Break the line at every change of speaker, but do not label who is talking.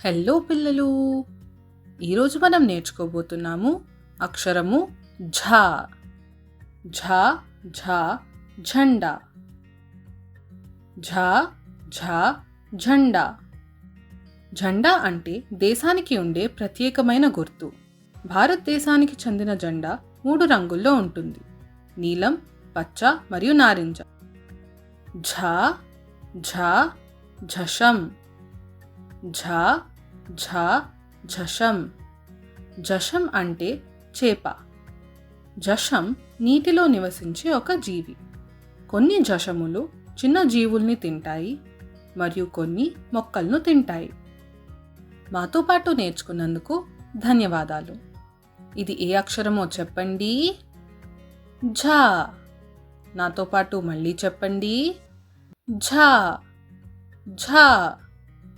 Hello పిల్లలు, ఈరోజు మనం నేర్చుకోబోతున్నాము అక్షరము ఝ. ఝ ఝ झंडा. ఝ ఝ झंडा. జెండా అంటే దేశానికి ఉండే ప్రత్యేకమైన గుర్తు. భారతదేశానికి చెందిన జెండా 3 రంగుల్లో ఉంటుంది: నీలం, పచ్చ మరియు నారింజ. ఝ ఝ ఝషం. ఝ ఝ ఝషం. ఝషం అంటే చేప. ఝషం నీటిలో నివసించే ఒక జీవి. కొన్ని ఝషములు చిన్న జీవుల్ని తింటాయి మరియు కొన్ని మొక్కలను తింటాయి. మాతో పాటు నేర్చుకున్నందుకు ధన్యవాదాలు. ఇది ఏ అక్షరమో చెప్పండి. ఝ. నాతో పాటు మళ్ళీ చెప్పండి. ఝ ఝ.